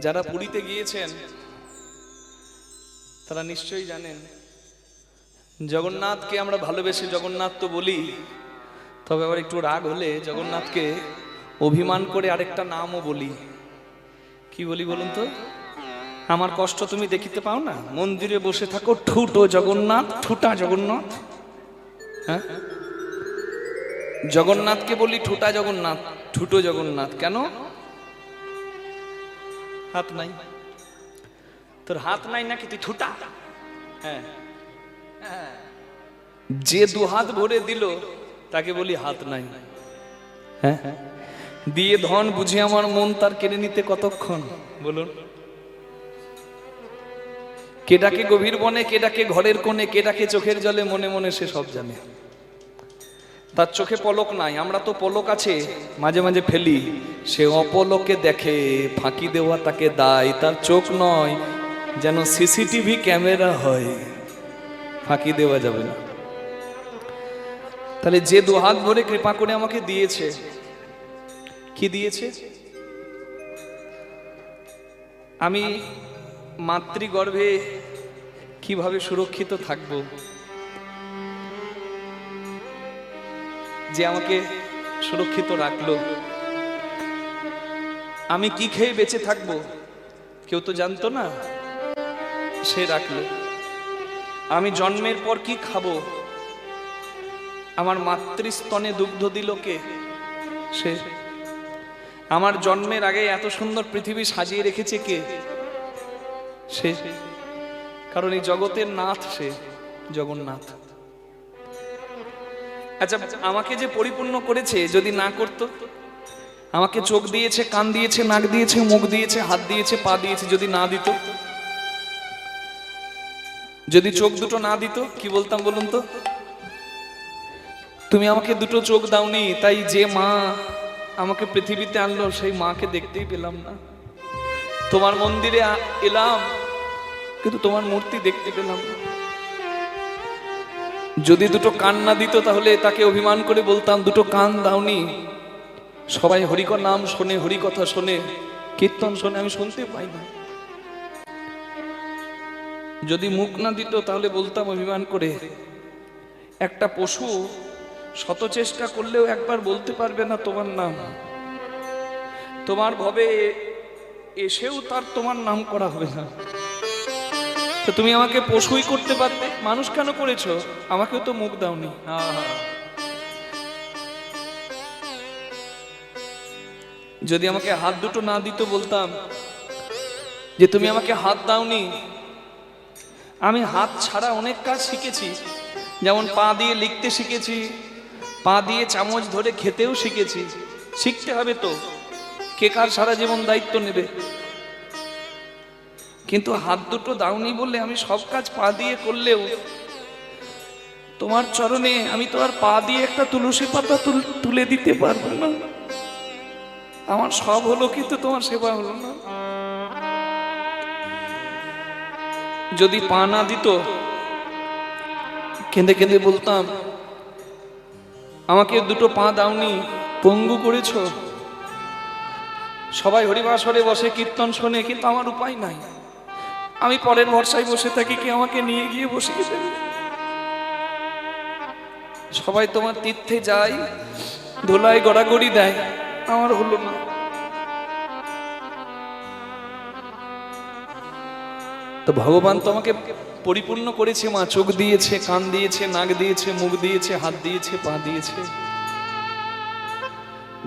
যারা পুরীতে গিয়েছেন তারা নিশ্চয়ই জানেন জগন্নাথকে আমরা ভালোবেসে জগন্নাথ তো বলি, তবে আবার একটু রাগ হলে জগন্নাথকে অভিমান করে আরেকটা নামও বলি। কি বলি বলুন তো? আমার কষ্ট তুমি দেখিতে পাও না, মন্দিরে বসে থাকো ঠুটো জগন্নাথ, ঠুটা জগন্নাথ। হ্যাঁ, জগন্নাথকে বলি ঠুটা জগন্নাথ, ঠুটো জগন্নাথ। কেন? হাত নাই। তোর হাত নাই নাকি তুই ঠুটা? হ্যাঁ, যে দু হাত ভরে দিল তাকে বলি হাত নাই। হ্যাঁ, দিয়ে ধন বুঝে আমার মন তার কেড়ে নিতে কতক্ষণ বলুন? কে ডাকে গভীর বনে, কে ডাকে ঘরের কোণে, কে ডাকে চোখের জলে, মনে মনে সে সব জানে। তার চোখে পলক নাই, আমরা তো পলক আছে মাঝে মাঝে ফেলি। সে অপলকে দেখে, ফাঁকি দেওয়া তাকে দায়। তার চোখ নয়, যেন সিসিটিভি ক্যামেরা হয়, ফাঁকি দেওয়া যাবে না। তাহলে যে দু হাত ভরে কৃপা করে আমাকে দিয়েছে, কি দিয়েছে? আমি মাতৃগর্ভে কিভাবে সুরক্ষিত থাকবো, যে আমাকে সুরক্ষিত রাখলো। আমি কি খেয়ে বেঁচে থাকবো কেউ তো জানতো না, সে রাখলো। আমি জন্মের পর কি খাবো, আমার মাতৃস্তনে দুগ্ধ দিল কে? সে। আমার জন্মের আগে এত সুন্দর পৃথিবী সাজিয়ে রেখেছে কে? সে। কারণ এই জগতের নাথ সে, জগন্নাথ। আচ্ছা, আমাকে যে পরিপূর্ণ করেছে যদি না করতো, আমাকে চোখ দিয়েছে, কান দিয়েছে, নাক দিয়েছে, মুখ দিয়েছে, হাত দিয়েছে, পা দিয়েছে, যদি না দিত, যদি চোখ দুটো না দিত কি বলতাম বলুন তো? তুমি আমাকে দুটো চোখ দাওনি, তাই যে মা আমাকে পৃথিবীতে আনলো সেই মাকে দেখতেই পেলাম না। তোমার মন্দিরে এলাম কিন্তু তোমার মূর্তি দেখতে পেলাম না। যদি দুটো কান না দিত তাহলে তাকে অভিমান করে বলতাম দুটো কান দাওনি। সবাই হরিকর নাম শোনে, হরিকথা শোনে, কীর্তন শোনে, আমি শুনতে পাই না। যদি মুখ না দিত তাহলে বলতাম অভিমান করে, একটা পশু শত চেষ্টা করলেও একবার বলতে পারবে না তোমার নাম। তোমার ভবে এসেও তার তোমার নাম করা হবে না। তো তুমি আমাকে পশুই করতে পারতে, মানুষ কেন করেছো? আমাকেও তো মুখ দাওনি। যদি আমাকে হাত দুটো না দিত বলতাম যে তুমি আমাকে হাত দাওনি। আমি হাত ছাড়া অনেক কাজ শিখেছি, যেমন পা দিয়ে লিখতে শিখেছি, পা দিয়ে চামচ ধরে খেতেও শিখেছি। শিখতে হবে তো, কে কার সারা জীবন দায়িত্ব নেবে? কিন্তু হাত দুটো দাওনি বললে আমি সব কাজ পা দিয়ে করলেও তোমার চরণে আমি তো আর পা দিয়ে একটা তুলসী পাতা তুলে দিতে পারবো না। আমার সব হলো কিন্তু তোমার সেবা হলো না। যদি পা না দিত কেঁদে কেঁদে বলতাম আমাকে দুটো পা দাওনি, পঙ্গু করেছো। সবাই হরিবাসরে বসে কীর্তন শোনে কিন্তু আমার উপায় নাই, আমি পরের ভরসায় বসে থাকি, কি আমাকে নিয়ে গিয়ে বসিয়ে দেবে। সবাই তোমার তীর্থে যায়, ধুলায় গড়াগড়ি দেয়, আমার হলো না। তো ভগবান তোমাকে পরিপূর্ণ করেছে মা, চোখ দিয়েছে, কান দিয়েছে, নাক দিয়েছে, মুখ দিয়েছে, হাত দিয়েছে, পা দিয়েছে।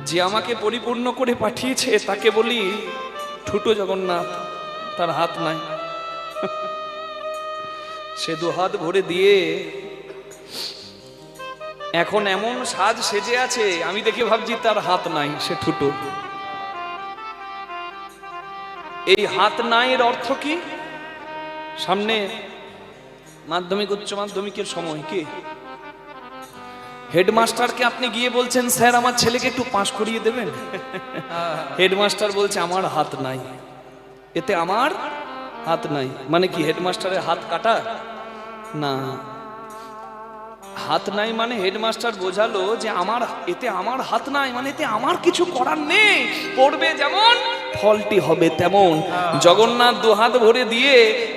যে আমাকে পরিপূর্ণ করে পাঠিয়েছে তাকে বলি ঠুটো জগন্নাথ, তার হাত নাই। সে দু হাত ভরে দিয়ে এখন এমন সাজ সেজে আছে, আমি দেখে ভাবছি তার হাত নাই, সে ঠুটো। এই হাত নাই এর অর্থ কি? সামনে মাধ্যমিক উচ্চ মাধ্যমিকের সময় কি হেডমাস্টারকে আপনি গিয়ে বলছেন স্যার আমার ছেলেকে একটু পাস করিয়ে দেবেন, হেডমাস্টার বলছে আমার হাত নাই। এতে আমার হাত নাই মানে কি হেডমাস্টারের হাত কাটা? না, হাত নাই মানে হেডমাস্টার বোঝালো যে আমার এতে আমার হাত নাই, মানে এতে আমার কিছু করার নেই। পড়বে যেমন ফলটি হবে তেমন। জগন্নাথ দুহাত ভরে দিয়ে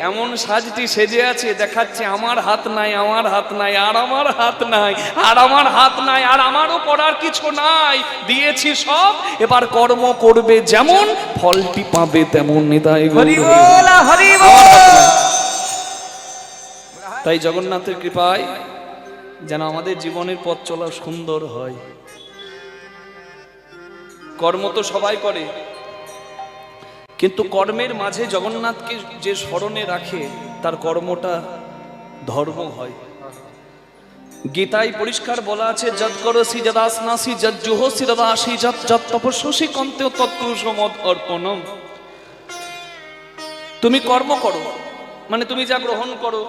এমন সাজটি সেজে আছে, দেখাচ্ছে আমার হাত নাই, আমার হাত নাই, আর আমার হাত নাই, আর আমার হাত নাই, আর আমারও করার কিছু নাই, দিয়েছি সব, এবার কর্ম করবে যেমন, ফলটি পাবে তেমন। নিতাই গৌর হরি বল। তাই জগন্নাথের কৃপায় যেন আমাদের জীবনের পথ চলা সুন্দর হয়। কর্ম তো সবাই করে, কিন্তু কর্মের মাঝে জগন্নাথকে যে স্মরণে রাখে তার কর্মটা ধর্ম হয়। গীতায় পরিষ্কার বলা আছে, যদ করসি যদাসনাসি যদ জুহসি তদাসি যদ যদ তপস্যসি কন্তেও তৎকুরুষমদ অর্পণম। তুমি কর্ম করো, মানে তুমি যা গ্রহণ করো,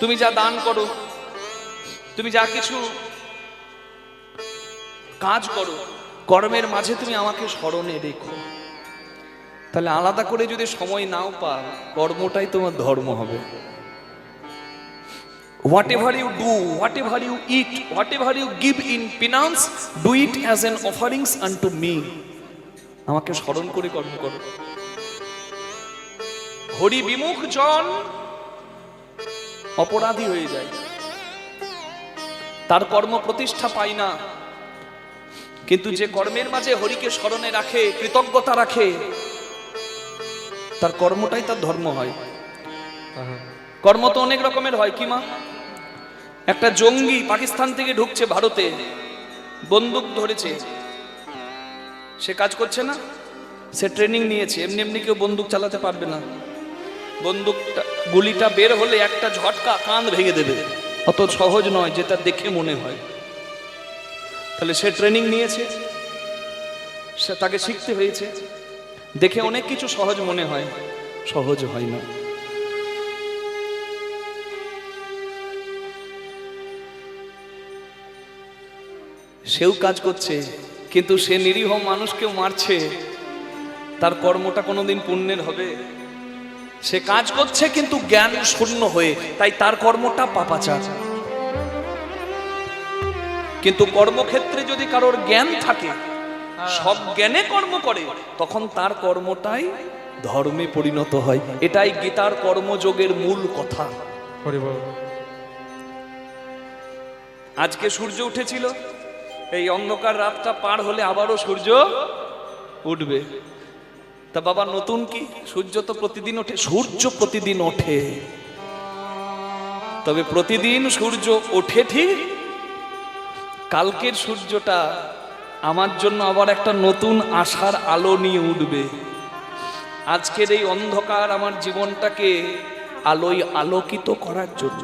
তুমি যা দান করো, তুমি যা কিছু কাজ করো, কর্মের মাঝে তুমি আমাকে স্মরণে রেখো। তাহলে আলাদা করে যদি সময় নাও পাও, কর্মটাই তোমার ধর্ম হবে। Whatever you do, whatever you eat, whatever you give in penance, do it as an offerings unto me. আমাকে স্মরণ করে কর্ম করো। হরি বিমুখ জন অপরাধী হয়ে যায়, তার কর্ম প্রতিষ্ঠা পায় না। কিন্তু যে কর্মের মাঝে হরিকে স্মরণে রাখে, কৃতজ্ঞতা রাখে, তার কর্মটাই তার ধর্ম হয়। কর্ম তো অনেক রকমের হয়। কি মা, একটা জঙ্গি পাকিস্তান থেকে ঢুকছে ভারতে, বন্দুক ধরেছে, সে কাজ করছে না, সে ট্রেনিং নিয়েছে। এমনি এমনি কেউ বন্দুক চালাতে পারবে না। বন্দুকটা গুলিটা বের হলে একটা ঝটকা কাঁধ ভেঙে দেবে, অত সহজ নয় যেটা দেখে মনে হয়। তাহলে সে ট্রেনিং নিয়েছে, সে তাকে শিখতে হয়েছে। দেখে অনেক কিছু সহজ মনে হয়, সহজ হয় না। সেও কাজ করছে, কিন্তু সে নিরীহ মানুষকেও মারছে, তার কর্মটা কোনোদিন পুণ্যের হবে? সে কাজ করছে কিন্তু জ্ঞান শূন্য হয়ে, তাই তার কর্মটা পাপাচার। কিন্তু কর্মক্ষেত্রে যদি কারোর জ্ঞান থাকে, সব জ্ঞানে কর্ম করে, তখন তার কর্মটাই ধর্মে পরিণত হয়। এটাই গীতার কর্মযোগের মূল কথা। আজকে সূর্য উঠেছিল, এই অন্ধকার রাতটা পার হলে আবারও সূর্য উঠবে। তা বাবা নতুন কি? সূর্য তো প্রতিদিন ওঠে। সূর্য প্রতিদিন ওঠে, তবে প্রতিদিন সূর্য ওঠে ঠিক, কালকের সূর্যটা আমার জন্য আবার একটা নতুন আশার আলো নিয়ে উঠবে। আজকের এই অন্ধকার আমার জীবনটাকে আলোয় আলোকিত করার জন্য,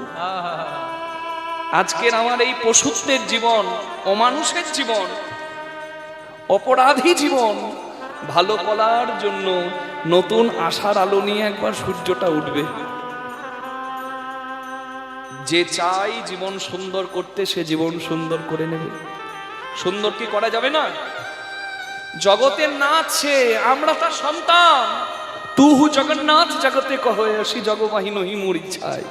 আজকের আমার এই পশুত্বের জীবন, অমানুষের জীবন, অপরাধী জীবন ভালো করার জন্য নতুন আশার আলো নিয়ে একবার সূর্যটা উঠবে। যে চাই জীবন সুন্দর করতে, সে জীবন সুন্দর করে নেবে। সুন্দর কি করা যাবে না? জগতের নাথ সে, আমরা তার সন্তান। তুহু জগন্নাথ জগতে কহে আসি জগবাহী নহি মোর ইচ্ছায়।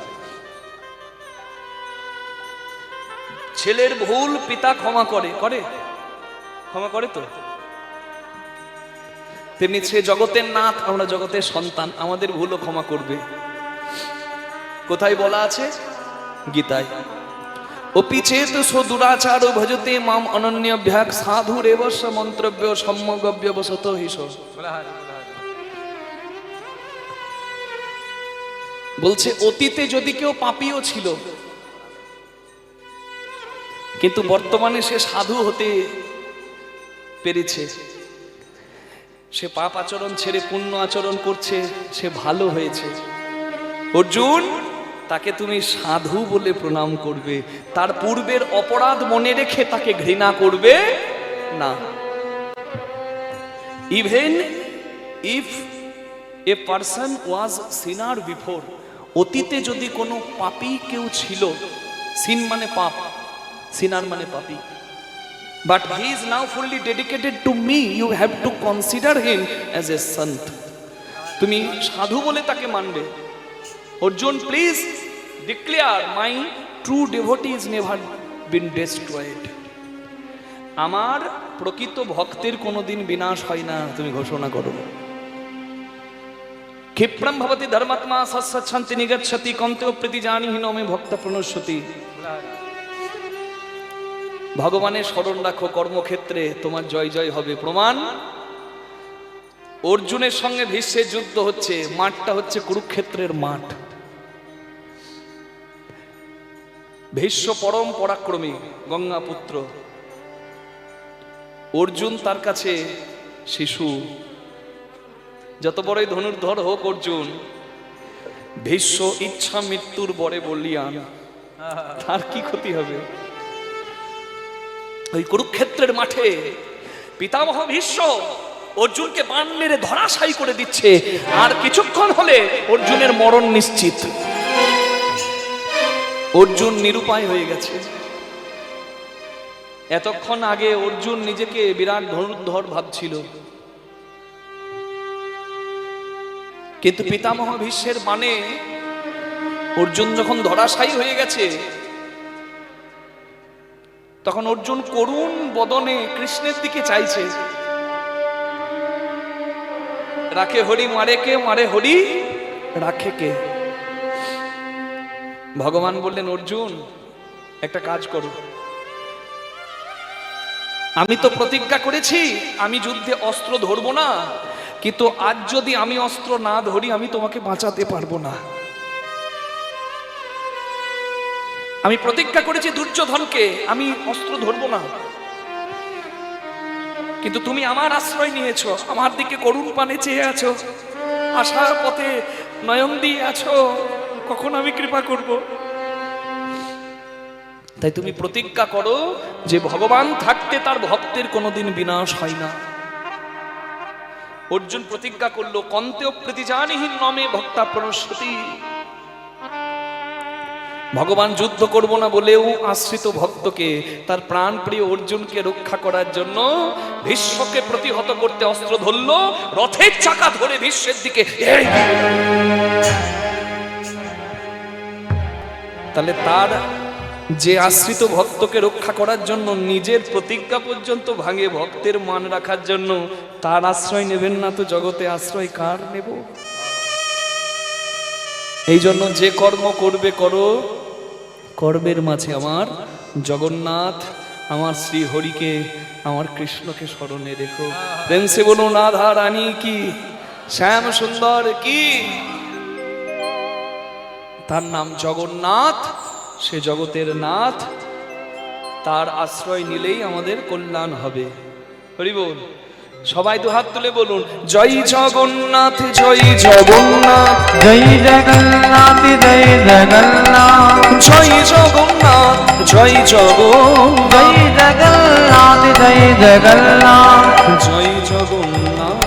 ছেলের ভুল পিতা ক্ষমা করে, ক্ষমা করে তো? তেমনি সে জগতের নাথ, আমরা জগতের সন্তান, আমাদের ভুলও ক্ষমা করবে। কোথায় বলা আছে? গীতায়। অপি চেত দুরাচার ভজতে মাম অনন্য ভ্যাগ সাধু রেবস্য মন্ত্রব্য সম্যগব্য বসত হিস। বলছে অতীতে যদি কেউ পাপীও ছিল, কিন্তু বর্তমানে সে সাধু হতে পেরেছে, সে পাপ আচরণ ছেড়ে পুণ্য আচরণ করছে, সে ভালো হয়েছে। অর্জুন, তাকে তুমি সাধু বলে প্রণাম করবে, তার পূর্বের অপরাধ মনে রেখে তাকে ঘৃণা করবে না। Even if a person was sinner before, অতীতে যদি কোনো পাপী কেউ ছিল, সিন মানে পাপ, সিনার মানে পাপী, but he is now fully dedicated to me, you have to consider him as a sant. তুমি সাধু বলে তাকে মানবে। Arjun, please declare, my true devotee is never been destroyed. আমার প্রকৃত ভক্তের কোনোদিন বিনাশ হয় না, তুমি ঘোষণা করো। ক্ষিপ্রম ভবতি ধর্মাত্মা সৎসৎ নিগচ্ছতি কন্তেও প্রীতি জানিহীন মে ভক্ত প্রণশ্যতি। ভগবানের স্মরণ রাখো, কর্মক্ষেত্রে তোমার জয় জয় হবে। প্রমাণ, অর্জুনের সঙ্গে ভীষ্মের যুদ্ধ হচ্ছে, মাঠটা হচ্ছে কুরুক্ষেত্রের মাঠ। ভীষ্ম পরম পরাক্রমী গঙ্গাপুত্র, অর্জুন তার কাছে শিশু। যত বড়ই ধনুর্ধর হোক অর্জুন, ভীষ্ম ইচ্ছা মৃত্যুর বরে বলিয়ান, তার কি ক্ষতি হবে? ওই কুরুক্ষেত্রের মাঠে পিতামহ ভীষ্ম অর্জুনকে বাণ মেরে ধরাশায়ী করে দিচ্ছে, আর কিছুক্ষণ হলে অর্জুনের মরণ নিশ্চিত। অর্জুন নিরুপায় হয়ে গেছে। এতক্ষণ আগে অর্জুন নিজেকে বিরাট ধনুর্ধর ভাবছিল, কিন্তু পিতামহ ভীষ্মের বাণে অর্জুন যখন ধরাশায়ী হয়ে গেছে, তখন অর্জুন করুণ বদনে কৃষ্ণের দিকে চাইছে। রাখে হরি মারে কে, মারে হরি রাখে কে। ভগবান বললেন, অর্জুন একটা কাজ করো, আমি তো প্রতিজ্ঞা করেছি আমি যুদ্ধে অস্ত্র ধরবো না, কিন্তু আজ যদি আমি অস্ত্র না ধরি আমি তোমাকে বাঁচাতে পারবো না। আমি প্রতিজ্ঞা করেছি দুর্যোধনকে আমি অস্ত্র ধরবো না, কিন্তু তুমি আমার আশ্রয় নিয়েছো, আমার দিকে করুণ পানে চেয়ে আছো, আসার পথে নয়ন দিয়ে আছো, কখন আমি কৃপা করব? তাই তুমি প্রতিজ্ঞা করো যে ভগবান থাকতে তার ভক্তের কোনোদিন বিনাশ হয় না। অর্জুন প্রতিজ্ঞা করলো, কন্তেও প্রীতিজানিহীন নমে ভক্তা প্রণশ্যতি। ভগবান যুদ্ধ করব না বলেও আশ্রিত ভক্তকে, তার প্রাণ প্রিয় অর্জুনকে রক্ষা করার জন্য ভীষ্মকে প্রতিহত করতে অস্ত্র ধরল, রথের চাকা ধরে ভীষ্মের দিকে। তাহলে তার যে আশ্রিত ভক্তকে রক্ষা করার জন্য নিজের প্রতিজ্ঞা পর্যন্ত ভাঙে ভক্তের মান রাখার জন্য, তার আশ্রয় নেবেন না তো জগতে আশ্রয় কার নেব? এই জন্য যে কর্ম করবে করো, কর্মের মাঝে আমার জগন্নাথ, আমার শ্রী হরিকে, আমার কৃষ্ণকে স্মরণে রেখো। প্রেম সে বলুন রাধা রানী কি, শ্যাম সুন্দর কি। তার নাম জগন্নাথ, সে জগতের নাথ, তার আশ্রয় নিলেই আমাদের কল্যাণ হবে। হরি বল। সবাই তো হাত তুলে বলুন, জয় জগন্নাথ, জয় জগন্নাথ, জয় জগন্নাথ, জয় জগন্নাথ, জয় জগন্নাথ, জয় জগন্নাথ, জয় জগন্নাথ, জয় জগন্নাথ, জয় জগন্নাথ,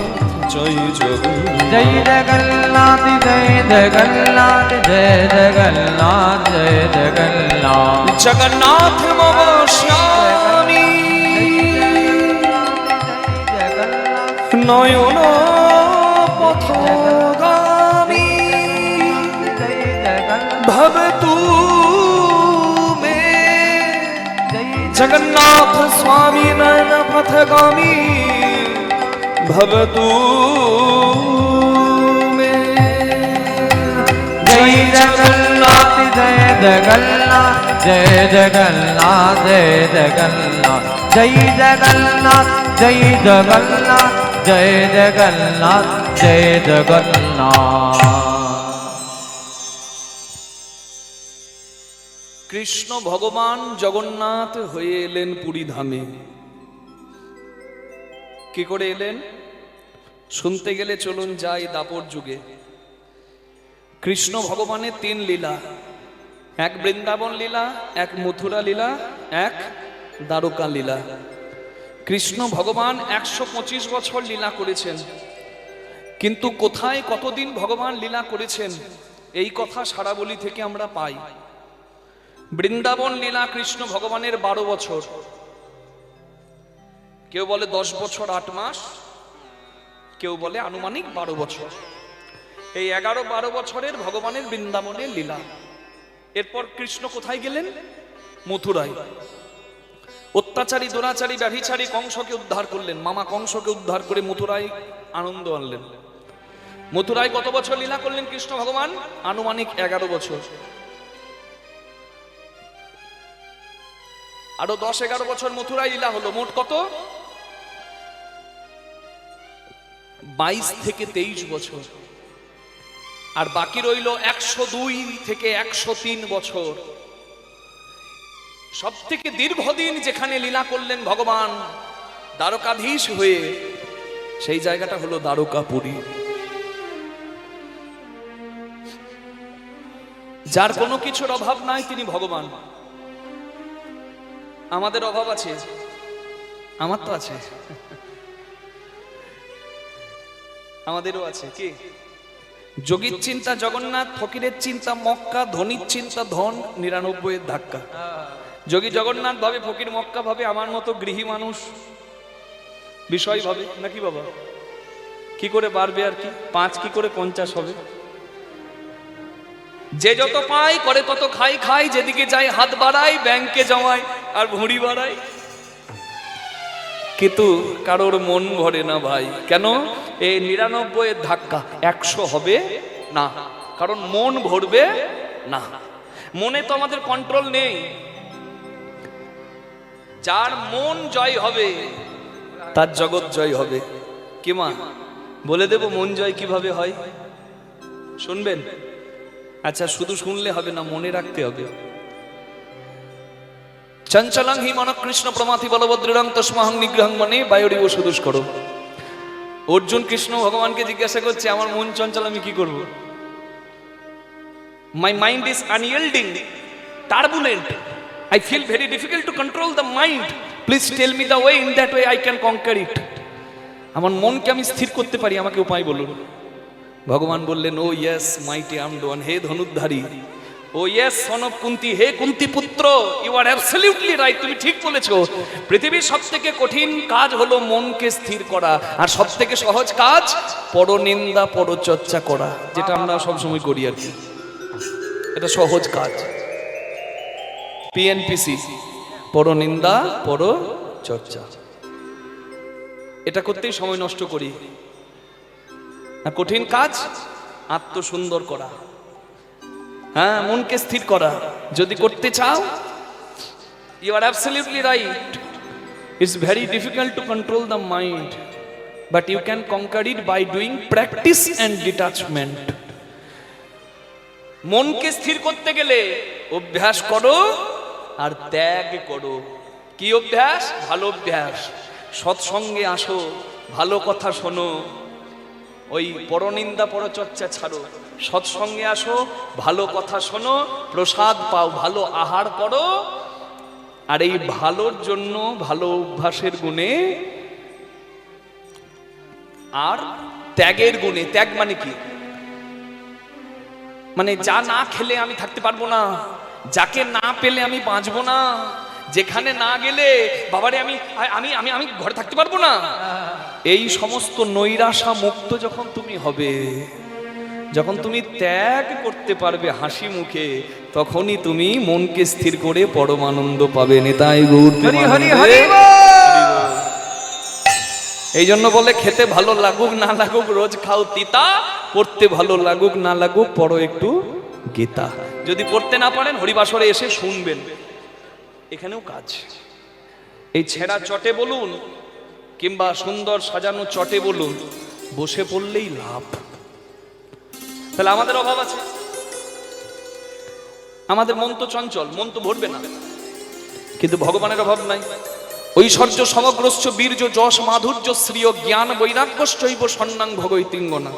জয় জগন্নাথ, জয় জগন্নাথ, জয় জগন্নাথ, জয় জগন্নাথ, জয় জগন্নাথ, জগন্নাথ মম স্বামী, নয়ন পথগামী, ভবতু মে জগন্নাথ স্বামী নয়ন পথগামী, ভবতু মে। জয় জগন্নাথ, জয় জগন্নাথ, জয় জগন্নাথ, জয় জগন্নাথ, জয় জগন্নাথ, জয় জগন্নাথ, জয় জগন্নাথ, জয় জগন্নাথ। কৃষ্ণ ভগবান জগন্নাথ হয়ে এলেন পুরী ধামে। কি করে এলেন শুনতে গেলে চলুন যাই দাপর যুগে। কৃষ্ণ ভগবানের তিন লীলা, এক বৃন্দাবন লীলা, এক মথুরা লীলা, এক দ্বারকা লীলা। কৃষ্ণ ভগবান 125 বছর লীলা করেছেন, কিন্তু কোথায় কতদিন ভগবান লীলা করেছেন এই কথা সারাবলি থেকে আমরা পাই। বৃন্দাবন লীলা কৃষ্ণ ভগবানের 12 বছর, কেউ বলে 10 বছর 8 মাস, কেউ বলে আনুমানিক 12 বছর। এই 11-12 বছরের ভগবানের বৃন্দাবনের লীলা। এরপর কৃষ্ণ কোথায় গেলেন? মথুরায়। অত্যাচারী দুরাচারী ব্যভিচারী কংসকে উদ্ধার করলেন, মামা কংসকে উদ্ধার করে মথুরায় আনন্দ আনলেন। মথুরায় কত বছর লীলা করলেন কৃষ্ণ ভগবান? আনুমানিক 11 বছর। আরো 10-11 বছর মথুরায় লীলা হলো। মোট কত? 22 থেকে 23 বছর। আর বাকি রইল 102 থেকে 103 বছর। সব থেকে দীর্ঘদিন যেখানে লীলা করলেন ভগবান দ্বারকাধীশ হয়ে, সেই জায়গাটা হলো দ্বারকাপুরী। যার কোনো কিছুর অভাব নাই তিনি ভগবান। আমাদের অভাব আছে? আমার তো আছে, আমাদেরও আছে। কি? যোগীর চিন্তা জগন্নাথ, ফকিরের চিন্তা মক্কা, ধনীর চিন্তা ধন, 99 ধাক্কা। যোগী জগন্নাথ ভাবে, ফকির মক্কা ভাবে, আমার মতো গৃহী মানুষ বিষয় ভাবে নাকি বাবা? কি করে বাড়বে আর কি? 5 কি করে 50 হবে? যে যত পায় করে তত খাই খাই, যেদিকে যাই হাত বাড়াই, ব্যাংকে জমাই আর ভুঁড়ি বাড়াই, কিন্তু কারোর মন ভরে না ভাই। কেন? এই 99 ধাক্কা, 100 হবে না, কারণ মন ভরবে না। মনে তো আমাদের কন্ট্রোল নেই। যার মন জয় হবে তার জগৎ জয় হবে। কি মা বলে দেব মন জয় কিভাবে হয়? শুনবেন? আচ্ছা, শুধু শুনলে হবে না, মনে রাখতে হবে। চঞ্চলং হি মন কৃষ্ণ প্রমাথি বলভদ্রং তস্মাহং নিগ্রহং মনে বায়ুরিব সুদুষ্করো। অর্জুন কৃষ্ণ ভগবানকে জিজ্ঞাসা করছে, আমার মন চঞ্চল, আমি কি করব? My mind is unyielding, turbulent, I feel very difficult to control the mind. Please tell me the way, in that way I can conquer it. আমার মনকে আমি স্থির করতে পারি, আমাকে উপায় বলুন। ভগবান বললেন, O yes mighty armed one, হে ধনুর্ধারী, O yes son of Kunti, হে কুন্তি পুত্র, ইউ আর অ্যাবসলিউটলি রাইট, তুমি ঠিক বলেছো। পৃথিবীর সবথেকে কঠিন কাজ হলো মনকে স্থির করা, আর সবথেকে সহজ কাজ পরনিন্দা পরচর্চা করা, যেটা আমরা সবসময় করি আর কি। এটা সহজ কাজ। পিএনপিসি, পরনিন্দা পরচর্চা, এটা করতেই সময় নষ্ট করি। আর কঠিন কাজ আত্মসুন্দর করা, হ্যাঁ, মনকে স্থির করা। যদি করতে চাও, you are absolutely right, it's very difficult to control the mind, but you can conquer it by doing practice and detachment. মনকে স্থির করতে গেলে অভ্যাস করো আর ত্যাগ করো। কি অভ্যাস? ভালো অভ্যাস। সৎসঙ্গে আসো, ভালো কথা শোনো, ওই পরনিন্দা পরচর্চা ছাড়ো। সৎসঙ্গে আসো, ভালো কথা শোনো, প্রসাদ পাও, ভালো আহার করো। আর এই ভালোর জন্য, ভালো অভ্যাসের গুণে আর ত্যাগের গুণে, ত্যাগ মানে কি? মানে যা না খেলে আমি থাকতে পারবো না, যাকে না পেলে আমি বাঁচবো না, যেখানে না গেলে বাবারে আমি আমি আমি আমি ঘরে থাকতে পারবো না, এই সমস্ত নৈরাশা মুক্ত যখন তুমি হবে, যখন তুমি ত্যাগ করতে পারবে হাসি মুখে, তখনই তুমি মনকে স্থির করে পরমানন্দ পাবে। নেতাই গৌর প্রেমানন্দে। এই জন্য বলে, খেতে ভালো লাগুক না লাগুক রোজ খাও তিতা, পড়তে ভালো লাগুক না লাগুক পড়ো একটু গীতা। যদি পড়তে না পারেন হরিবাসরে এসে শুনবেন, এখানেও কাজ। এই ছেঁড়া চটে বলুন কিংবা সুন্দর সাজানো চটে বলুন, বসে পড়লেই লাভ। তাহলে আমাদের অভাব আছে, আমাদের মন তো চঞ্চল, মন তো ভরবে না, কিন্তু ভগবানের অভাব নাই। ঐশ্বর্য সমগ্রস্য বীর্য যশ মাধুর্য শ্রীয় জ্ঞান বৈরাগ্যশ্চৈব সন্ন্যাং ভগৈতিঙ্গনা।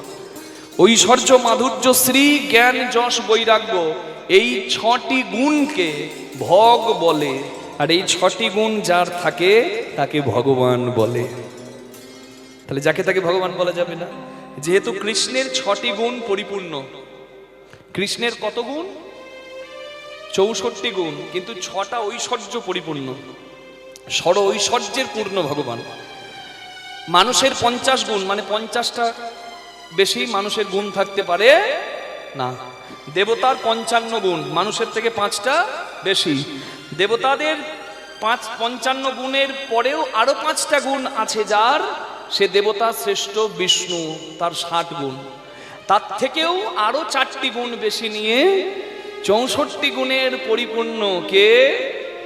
ঐশ্বর্য মাধুর্য শ্রী জ্ঞান যশ বৈরাগ্য, এই 6টি গুণকে ভগ বলে। আর এই 6টি গুণ যার থাকে তাকে ভগবান বলে। তাহলে যাকে তাকে ভগবান বলা যাবে না, যেহেতু কৃষ্ণের 6টি গুণ পরিপূর্ণ। কৃষ্ণের কত গুণ? 64 গুণ, কিন্তু 6টা ঐশ্বর্য পরিপূর্ণ, ষড় ঐশ্বর্যের পূর্ণ ভগবান। মানুষের 50 গুণ, মানে 50টা বেশি মানুষের গুণ থাকতে পারে না। দেবতার 55 গুণ, মানুষের থেকে 5টা বেশি। দেবতাদের 55 গুণের পরেও আরো 5টা গুণ আছে যার, সে দেবতা শ্রেষ্ঠ বিষ্ণু, তার 60 গুণ। তার থেকেও আরো 4টি গুণ বেশি নিয়ে 64 গুণের পরিপূর্ণ কে?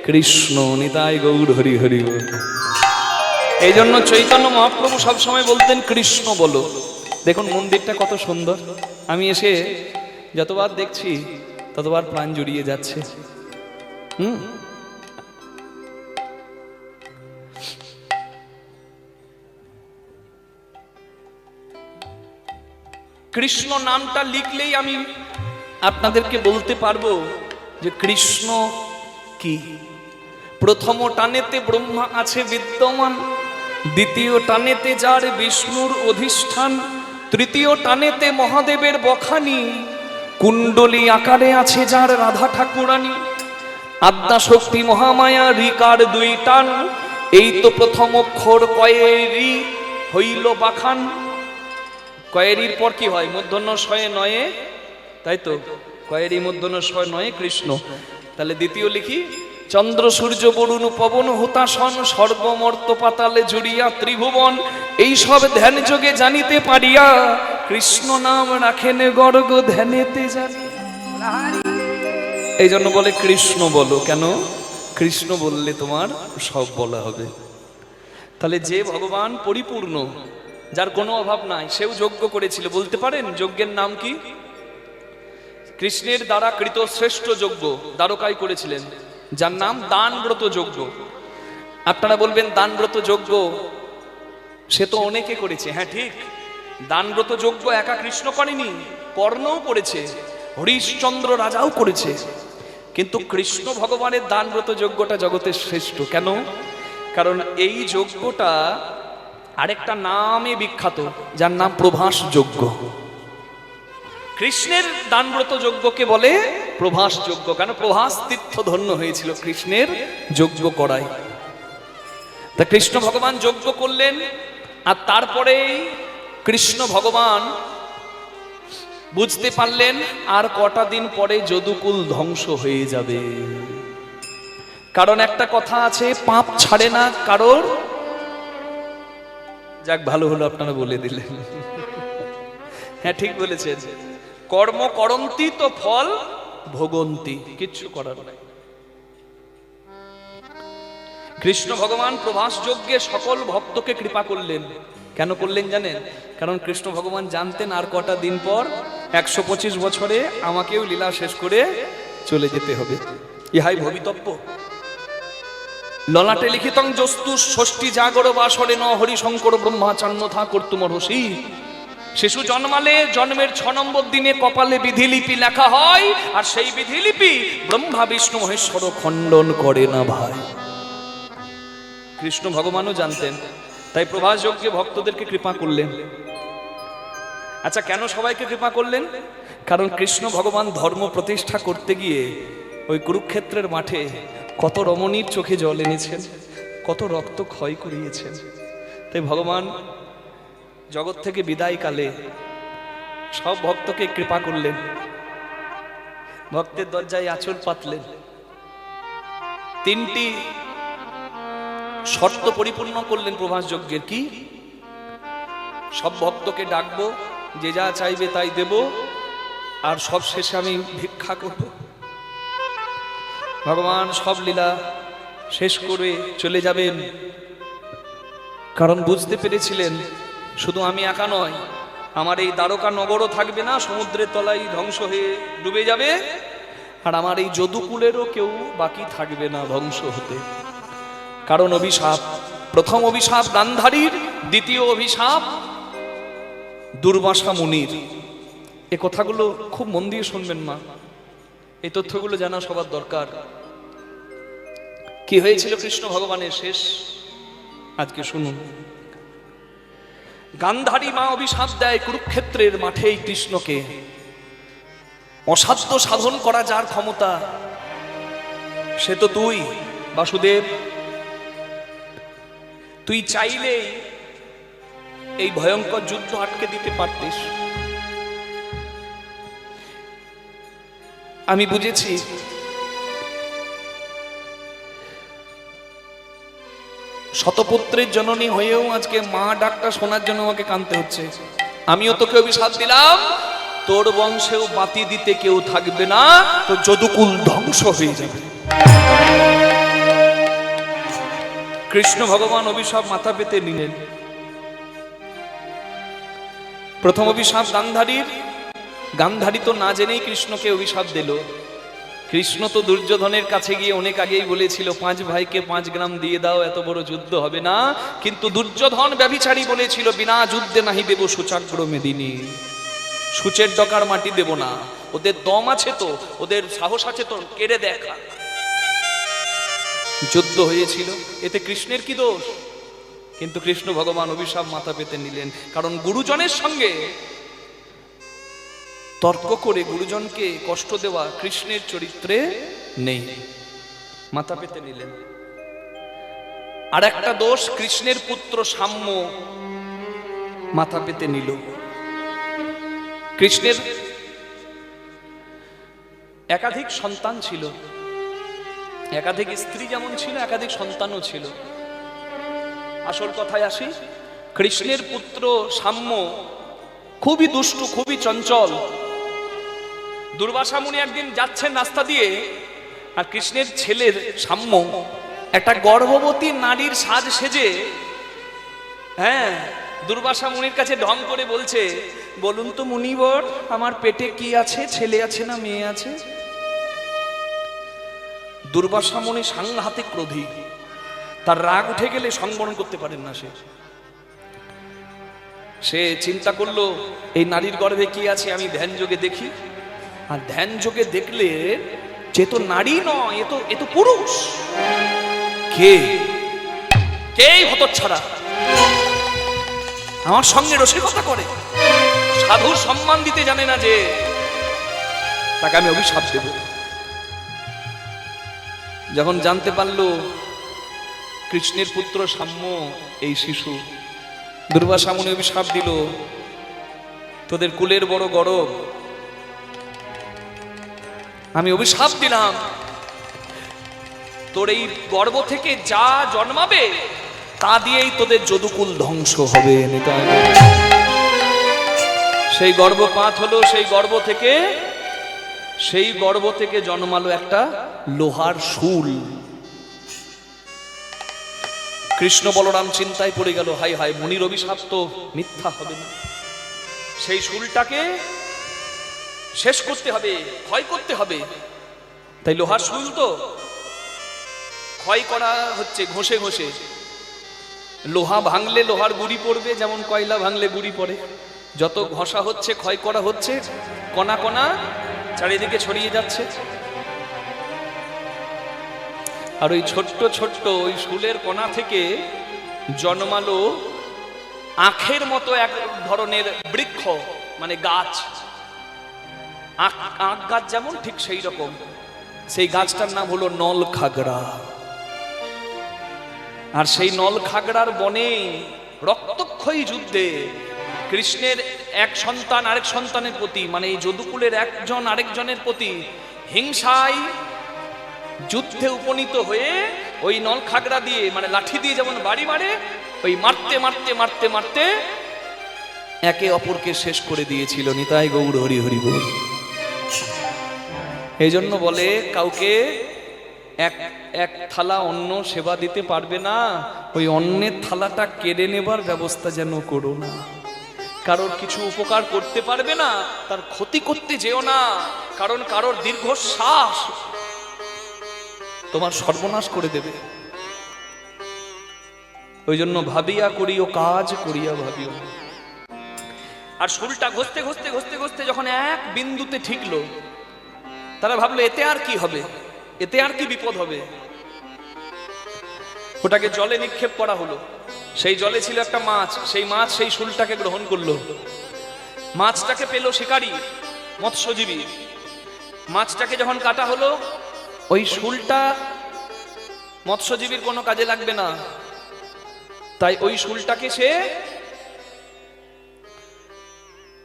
কৃষ্ণ। নিতাই গৌর হরি হরি বল। এই জন্য চৈতন্য মহাপ্রভু সবসময় বলতেন কৃষ্ণ বলো। দেখুন মন্দিরটা কত সুন্দর, আমি এসে যতবার দেখছি ততবার প্রাণ জুড়িয়ে যাচ্ছে। কৃষ্ণ নামটা লিখলেই আমি আপনাদেরকে বলতে পারবো যে কৃষ্ণ কি। প্রথম টানেতে ব্রহ্মা আছে বিদ্যমান, দ্বিতীয় টানেতে যার বিষ্ণুর অধিষ্ঠান, তৃতীয় টানেতে মহাদেবের বখানি, কুণ্ডলী আকারে আছে যার রাধা ঠাকুরানী, আদ্যা শক্তি মহামায়া রিকার 2 টান, এই তো প্রথম অক্ষর কয়েরি হইল বাখান। কয়েরির পর কি হয়? মূর্ধন্য শয়ে নয়ে, তাই তো, কয়েরি মূর্ধন্য শয়ে নয়ে কৃষ্ণ। তাহলে দ্বিতীয় লিখি, চন্দ্র সূর্য বরুণ পবন হুতাসন, সর্বমর্ত পাতালে জুড়িয়া ত্রিভুবন, এই সব ধ্যান যোগে জানিতে পারিয়া, কৃষ্ণ নাম রাখেন গর্গ ধ্যানেতে জানি। এই জন্য বলে কৃষ্ণ বলো। কেন? কৃষ্ণ বললে তোমার সব বলা হবে। তাহলে যে ভগবান পরিপূর্ণ, যার কোনো অভাব নাই, সেও যজ্ঞ করেছিল। বলতে পারেন যজ্ঞের নাম কি? কৃষ্ণের দ্বারা কৃত শ্রেষ্ঠ যজ্ঞ দ্বারকায় করেছিলেন, যার নাম দানব্রত যজ্ঞ। আপনারা বলবেন দানব্রত যজ্ঞ সে তো অনেকে করেছে। হ্যাঁ ঠিক, দানব্রত যজ্ঞ একা কৃষ্ণ করেনি, কর্ণও করেছে, হরিশ্চন্দ্র রাজাও করেছে। কিন্তু কৃষ্ণ ভগবানের দানব্রত যজ্ঞটা জগতের শ্রেষ্ঠ। কেন? কারণ এই যজ্ঞটা আরেকটা নামে বিখ্যাত, যার নাম প্রভাস যজ্ঞ। কৃষ্ণের দানব্রত যজ্ঞকে বলে প্রভাস যজ্ঞ। কেন? প্রভাস তীর্থ ধন্য হয়েছিল কৃষ্ণের যজ্ঞ করায়। তা কৃষ্ণ ভগবান যজ্ঞ করলেন, আর তারপরেই কৃষ্ণ ভগবান বুঝতে পারলেন আর কটা দিন পরে যদুকুল ধ্বংস হয়ে যাবে। কারণ একটা কথা আছে, পাপ ছাড়ে না কারোর। যাক, ভালো হলো আপনারা বলে দিলেন। হ্যাঁ ঠিক বলেছেন, কর্ম করন্তি তো ফল ভোগন্তি, কিচ্ছু করার নাই। কৃষ্ণ ভগবান প্রভাস যজ্ঞে সকল ভক্তকে কৃপা করলেন। কেন করলেন জানেন? কারণ কৃষ্ণ ভগবান জানতেন আর কটা দিন পর 125 বছরে আমাকেও লীলা শেষ করে চলে যেতে হবে। ইহাই ভবিতব্য। ললাটে লিখিতং জস্তু ষষ্ঠী জাগর বাসরে ন হরি শঙ্কর ব্রহ্মাচান্য থা কর্তুমরসি। শিশু জন্মালে জন্মের 6 নম্বর দিনে কপালে বিধিলিপি লেখা হয়, আর সেই বিধিলিপি ব্রহ্মা বিষ্ণু মহেশ্বর খণ্ডন করে না ভাই। কৃষ্ণ ভগবানও জানতেন, তাই প্রভাস যজ্ঞে ভক্তদেরকে কৃপা করলেন। আচ্ছা, কেন সবাইকে কৃপা করলেন? কারণ কৃষ্ণ ভগবান ধর্ম প্রতিষ্ঠা করতে গিয়ে ওই কুরুক্ষেত্রের মাঠে কত রমণীর চোখে জল এনেছেন, কত রক্ত ক্ষয় করিয়েছেন। তাই ভগবান জগৎ থেকে বিদায় কালে সব ভক্তকে কৃপা করলেন, ভক্তের দরজায় আঁচল পাতলেন। 3টি শর্ত পরিপূর্ণ করলেন প্রভাস যজ্ঞের। কি? সব ভক্তকে ডাকবো, যে যা চাইবে তাই দেব, আর সব শেষে আমি ভিক্ষা করব। ভগবান সব লীলা শেষ করে চলে যাবেন, কারণ বুঝতে পেরেছিলেন শুধু আমি একা নয়, আমার এই দ্বারকা নগরও থাকবে না, সমুদ্রের তলায় ধ্বংস হয়ে ডুবে যাবে, আর আমার এই যদুকুলেরও কেউ বাকি থাকবে না ধ্বংস হতে। কারণ অভিশাপ, প্রথম অভিশাপ গান্ধারীর, দ্বিতীয় অভিশাপ দুর্বাসা মুনির। এ কথাগুলো খুব মন দিয়ে শুনবেন মা, এই তথ্যগুলো জানা সবার দরকার। কি হয়েছিল কৃষ্ণ ভগবানের শেষ আজকে শুনুন। গান্ধারী মা অভিশাপ দেয় কুরুক্ষেত্রের মাঠেই কৃষ্ণকে, অসাধ্য সাধন করা যার ক্ষমতা সে তো তুই বাসুদেব। তুই চাইলেই এই ভয়ঙ্কর যুদ্ধ আটকে দিতে পারতিস। আমি বুঝেছি শতপুত্রের জননী হয়েও আজকে মা ডাকটা শোনার জন্য আমাকে কাঁদতে হচ্ছে। আমিও তোকে অভিশাপ দিলাম, তোর বংশেও বাতি দিতে কেউ থাকবে না, তো যদুকুল ধ্বংস হয়ে যাবে। কৃষ্ণ ভগবান অভিশাপ মাথা পেতে নিলেন। প্রথম অভিশাপ গান্ধারীর। গান্ধারী তো না জেনেই কৃষ্ণকে অভিশাপ দিল। কৃষ্ণ তো দুর্যোধনের কাছে গিয়ে অনেক আগেই বলেছিল 5 ভাইকে 5 গ্রাম দিয়ে দাও, এত বড় যুদ্ধ হবে না। কিন্তু দুর্যোধন ব্যভিচারী বলেছিল বিনা যুদ্ধে নাহি দেব সুচাগ্র মেদিনী, সূচের ডকার মাটি দেব না। ওদের দম আছে তো, ওদের সাহস আছে তো, কেড়ে দেখা। যুদ্ধ হয়েছিল, এতে কৃষ্ণের কি দোষ? কিন্তু কৃষ্ণ ভগবান অভিশাপ মাথা পেতে নিলেন, কারণ গুরুজনের সঙ্গে তর্ক করে গুরুজনকে কষ্ট দেওয়া কৃষ্ণের চরিত্রে নেই। মাথা পেতে নিলেন। আর একটা দোষ কৃষ্ণের পুত্র সাম্য মাথা পেতে নিল। কৃষ্ণের একাধিক সন্তান ছিল, একাধিক স্ত্রী যেমন ছিল, একাধিক সন্তানও ছিল। আসল কথায় আসি, কৃষ্ণের পুত্র সাম্য খুবই দুষ্টু, খুবই চঞ্চল। দুর্বাসা মুনি একদিন যাচ্ছেন রাস্তা দিয়ে, আর কৃষ্ণের ছেলের সাম্য একটা গর্ভবতী নারীর সাজ সেজে, হ্যাঁ, দুর্বাসা মুনির কাছে ঢং করে বলছে, বলুন তো মুনিবর, আমার পেটে কি আছে, ছেলে আছে না মেয়ে আছে? দুর্বাসা মুনি সাংঘাতিক ক্রোধী, তার রাগ উঠে গেলে সংবরণ করতে পারেন না। সে চিন্তা করলো এই নারীর গর্ভে কি আছে আমি ধ্যান যোগে দেখি। আর ধ্যান যোগে দেখলে যে তো নারী নয়, এ তো পুরুষ। কে হতচ্ছাড়া আমার সঙ্গে রসিকতা করে, সাধুর সম্মান দিতে জানে না, যে তাকে আমি অভিশাপ দেব। যখন জানতে পারলো কৃষ্ণের পুত্র সাম্য এই শিশু, দুর্বাসা মুনি অভিশাপ দিল, তোদের কুলের বড় গর্ব, আমি অভিশাপ দিলাম, তোর এই গর্ভ থেকে যা জন্মাবে তা দিয়েই তোদের যদুকুল ধ্বংস হবে। সেই গর্ভপাত হলো, সেই গর্ভ থেকে জন্মালো একটা লোহার শূল। কৃষ্ণ বলরাম চিন্তায় পড়ে গেল, হাই হাই, মুনির অভিশাপ তো মিথ্যা হবে না। সেই শূলটাকে শেষ করতে হবে, ক্ষয় করতে হবে। তাই লোহার শূল তো ক্ষয় করা হচ্ছে ঘষে ঘষে। লোহা ভাঙলে লোহার গুড়ি পড়বে, যেমন কয়লা ভাঙলে গুড়ি পড়ে। যত ঘষা হচ্ছে, ক্ষয় করা হচ্ছে, কণা কণা চারিদিকে ছড়িয়ে যাচ্ছে। আর ওই ছোট্ট ছোট্ট ওই শূলের কণা থেকে জন্মালো আখের মতো এক ধরনের বৃক্ষ, মানে গাছ। আখ গাছ যেমন, ঠিক সেই রকম। সেই গাছটার নাম হলো নল খাগড়া। আর সেই নল খাগড়ার বনে রক্তক্ষয়ী যুদ্ধে কৃষ্ণের এক সন্তান আরেক সন্তানের প্রতি, মানে এই যদুকুলের একজন আরেকজনের প্রতি হিংসায় যুদ্ধে উপনীত হয়ে ওই নল খাগড়া দিয়ে, মানে লাঠি দিয়ে যেমন বাড়ি মারে, ওই মারতে মারতে মারতে মারতে একে অপরকে শেষ করে দিয়েছিল। নিতাই গৌর হরি হরি বল। এই জন্য বলে, কাউকে এক থালা অন্ন সেবা দিতে পারবে না, ওই অন্নের থালাটা কেড়ে নেবার ব্যবস্থা যেন করো না। কারোর কিছু উপকার করতে পারবে না, তার ক্ষতি করতে যেও না, কারণ কারোর দীর্ঘশ্বাস তোমার সর্বনাশ করে দেবে। ওই জন্য ভাবিয়া করিও কাজ, করিয়া ভাবিও। আর শূলটা ঘষতে ঘষতে ঘষতে ঘষতে যখন এক বিন্দুতে ঠিকলো, তারা ভাবলো এতে আর কি হবে, এতে আর কি বিপদ হবে। ওটাকে জলে নিক্ষেপ করা হলো। সেই জলে ছিল একটা মাছ, সেই মাছ সেই শূলটাকে গ্রহণ করলো। মাছটাকে পেল শিকারী, মৎস্যজীবী। মাছটাকে যখন কাটা হলো, ওই শূলটা মৎস্যজীবীর কোনো কাজে লাগবে না, তাই ওই শূলটাকে সে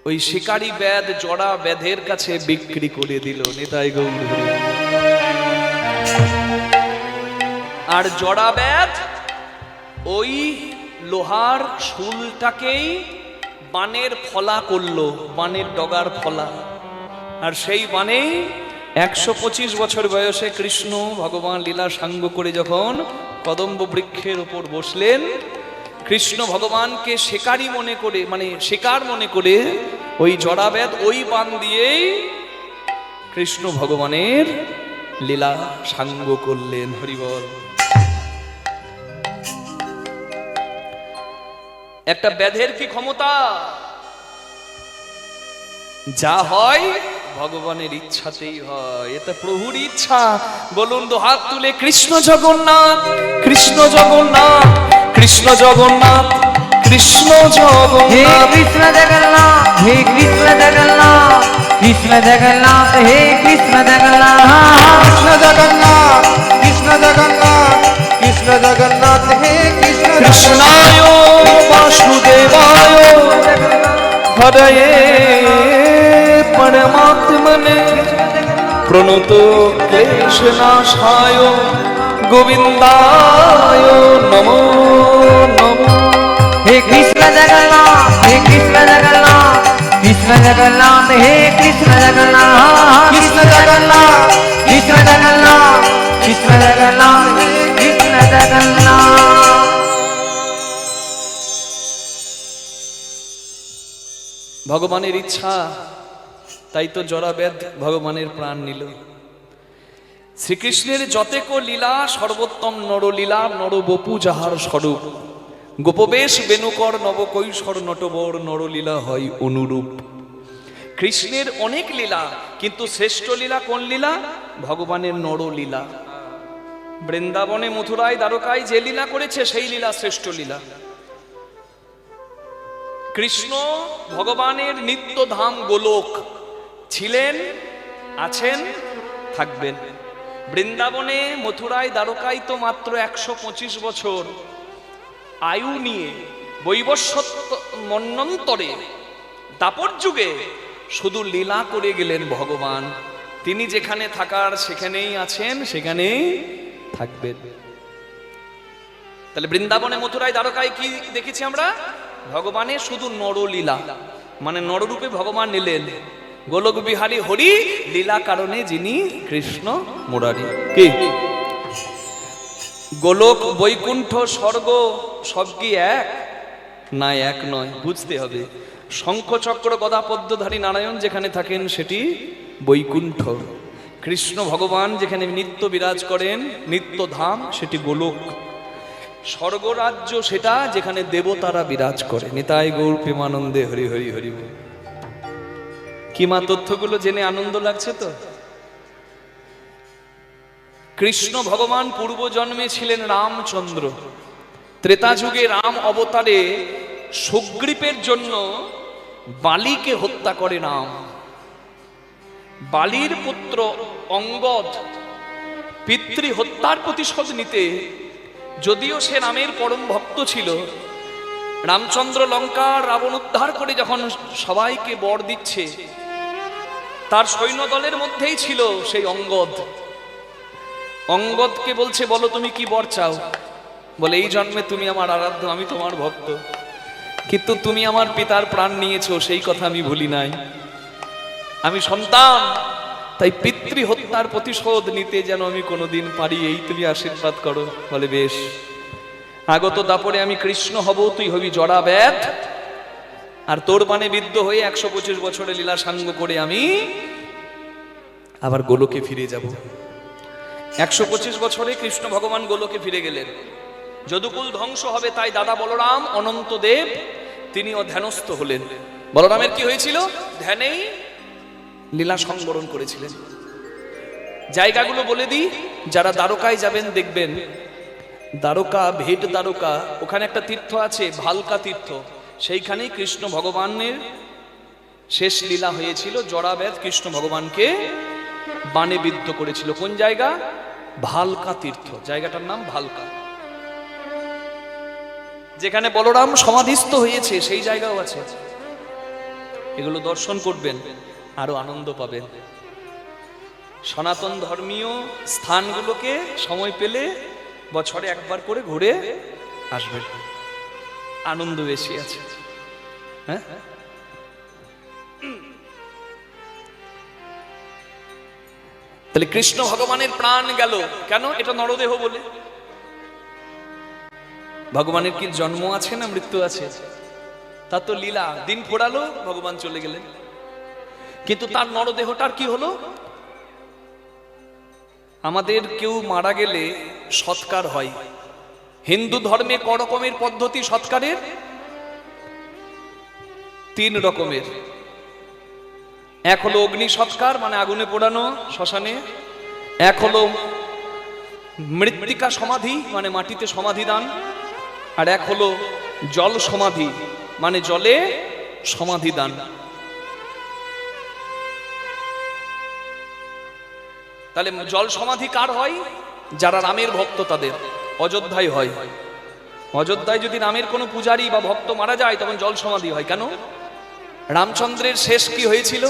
ওই শিকারী ব্যাধ, জড়া ব্যাধের কাছে বিক্রি করে দিল। নিতাই গৌর। আর জড়া ব্যাধ ওই লোহার শুলটাকেই বানের ফলা করলো, বানের ডগার ফলা। আর সেই বানে 125 বছর বয়সে কৃষ্ণ ভগবান লীলা সাঙ্গ করে যখন কদম্ব বৃক্ষের ওপর বসলেন, কৃষ্ণ ভগবানকে শিকারী মনে করে, মানে শিকার মনে করে ওই জড়াবেদ ওই বান দিয়েই কৃষ্ণ ভগবানের লীলা সাঙ্গ করলেন। হরিবল। একটা ব্যাধের কি ক্ষমতা? যা হয় ভগবানের ইচ্ছাতেই হয়, এটা প্রভুর ইচ্ছা। বলুন তো হাত তুলে, কৃষ্ণ জগন্নাথ, কৃষ্ণ জগন্নাথ, কৃষ্ণ জগন্নাথ, কৃষ্ণ হে জগন্নাথ। কৃষ্ণ জগন্নাথ, হে কৃষ্ণ জগন্নাথ, কৃষ্ণ জগন্নাথ, হে কৃষ্ণ জগন্নাথ, কৃষ্ণ জগন্নাথ, কৃষ্ণ জগন্নাথ, কৃষ্ণ জগন্নাথ, হে কৃষ্ণ কৃষ্ণায় বাসুদেবায় হরয়ে পরমাত্মনে প্রণত ক্লেশনাশায় গোবিন্দায় নমো নমো। হে কৃষ্ণ জগন্নাথ, হে কৃষ্ণ জগন্নাথ, কৃষ্ণ জগন্নাথ, হে কৃষ্ণ জগন্নাথ, কৃষ্ণ জগন্নাথ, কৃষ্ণ জগন্নাথ, কৃষ্ণ জগন্নাথ, হে কৃষ্ণ জগন্নাথ। ভগবানের ইচ্ছা, তাই তো জড়াবেদ ভগবানের প্রাণ নিল। শ্রীকৃষ্ণের যতেক লীলা সর্বোত্তম নরলীলা, নরবপু যাহার স্বরূপ। গোপবেশ বেনুকর নবকৈশোর নটবর নরলীলা হয় অনুরূপ। কৃষ্ণের অনেক লীলা, কিন্তু শ্রেষ্ঠ লীলা কোন লীলা? ভগবানের নরলীলা। বৃন্দাবনে, মথুরায়, দ্বারকায় যে লীলা করেছে সেই লীলা শ্রেষ্ঠ লীলা। কৃষ্ণ ভগবানের নিত্য ধাম গোলক ছিলেন, আছেন, থাকবেন। বৃন্দাবনে, মথুরায়, দ্বারকায় তো মাত্র 125 বছর আয়ু নিয়ে বৈবস্বত মন্বন্তরে দাপর যুগে শুধু লীলা করে গেলেন ভগবান। তিনি যেখানে থাকার সেখানেই আছেন, সেখানেই থাকবেন। তাহলে বৃন্দাবনে, মথুরায়, দ্বারকায় কি দেখেছি আমরা? ভগবানের শুধু নরলীলা, মানে নররূপে ভগবান নিলেন। গোলক বিহারী হরি লীলা কারণে যিনি কৃষ্ণ মুরারি। কি গোলক, বৈকুণ্ঠ, স্বর্গ সব কি এক? না, এক নয়, বুঝতে হবে। শঙ্খ চক্র গদা পদ্মধারী নারায়ণ যেখানে থাকেন সেটি বৈকুণ্ঠ। কৃষ্ণ ভগবান যেখানে নিত্য বিরাজ করেন, নিত্য ধাম, সেটি গোলক। স্বর্গরাজ্য সেটা যেখানে দেবতারা বিরাজ করে। নিতাই গৌর প্রেমানন্দে হরি হরি হরি। কি মা, তথ্যগুলো জেনে আনন্দ লাগছে তো? কৃষ্ণ ভগবান পূর্ব জন্মে ছিলেন রামচন্দ্র। ত্রেতা যুগে রাম অবতারে সুগ্রীবের জন্য বালিকে হত্যা করে রাম। বালির পুত্র অঙ্গদ পিতৃ হত্যার প্রতিশোধ নিতে, যদিও সে রামের পরম ভক্ত ছিল, রামচন্দ্র লঙ্কার রাবণ উদ্ধার করে যখন সবাইকে বর দিচ্ছে, তার সৈন্যদলের মধ্যেই ছিল সেই অঙ্গদ। অঙ্গদকে বলছে, বলো তুমি কি বর চাও? বলে, এই জন্মে তুমি আমার আরাধ্য, আমি তোমার ভক্ত, কিন্তু তুমি আমার পিতার প্রাণ নিয়েছো, সেই কথা আমি ভুলি নাই। আমি সন্তান, তাই পিতৃ হত্যার প্রতিশোধ নিতে যেন আমি কোনোদিন পারি, এই তুমি আশীর্বাদ করো। বলে, বেশ, আগত দাপরে আমি কৃষ্ণ হব, তুই হবি জড়াবেদ, আর তোর বানে বিদ্ধ হয়ে 125 বছরে লীলা সাঙ্গ করে আমি আবার গোলকে ফিরে যাব। 125 বছরে কৃষ্ণ ভগবান গোলকে ফিরে গেলেন। যদুকুল ধ্বংস হবে, তাই দাদা বলরাম অনন্ত দেব তিনিও ধ্যানস্থ হলেন। বলরামের কি হয়েছিল? ধ্যানেই লীলা সংবরণ করেছিলেন। জায়গাগুলো বলে দিই, যারা দ্বারকায় যাবেন দেখবেন, দ্বারকা, ভেট দ্বারকা, ওখানে একটা তীর্থ আছে ভালকা তীর্থ, সেইখানেই কৃষ্ণ ভগবানের শেষ লীলা হয়েছিল। জড়াবেদ কৃষ্ণ ভগবানকে বানে বিদ্ধ করেছিল। কোন জায়গা? ভালকা তীর্থ, জায়গাটার নাম ভালকা। যেখানে বলরাম সমাধিস্থ হয়েছে সেই জায়গাও আছে। এগুলো দর্শন করবেন, আরো আনন্দ পাবেন। সনাতন ধর্মীয় স্থানগুলোকে সময় পেলে বছরে একবার করে ঘুরে আসবেন, আনন্দ বেশি আছে। হ্যাঁ, তাহলে কৃষ্ণ ভগবানের প্রাণ গেল কেন? এটা নরদেহ বলে। ভগবানের কি জন্ম আছে না মৃত্যু আছে? তার তো লীলা, দিন ফোড়ালো ভগবান চলে গেলেন, কিন্তু তার নরদেহটার কি হলো? আমাদের কেউ মারা গেলে সৎকার হয়। হিন্দু ধর্মে ক রকমের পদ্ধতি সৎকারের? 3 রকমের। এক হলো অগ্নি সৎকার, মানে আগুনে পোড়ানো শ্মশানে। এক হলো মৃত্তিকা সমাধি, মানে মাটিতে সমাধি দান। আর এক হলো জল সমাধি, মানে জলে সমাধি দান। তাহলে জল সমাধি কার হয়? যারা রামের ভক্ত তাদের। অযোধ্যায় হয়। অযোধ্যায় যদি রামের কোনো পূজারী বা ভক্ত মারা যায় তখন জল সমাধি হয়। কেন? রামচন্দ্রের শেষ কি হয়েছিল?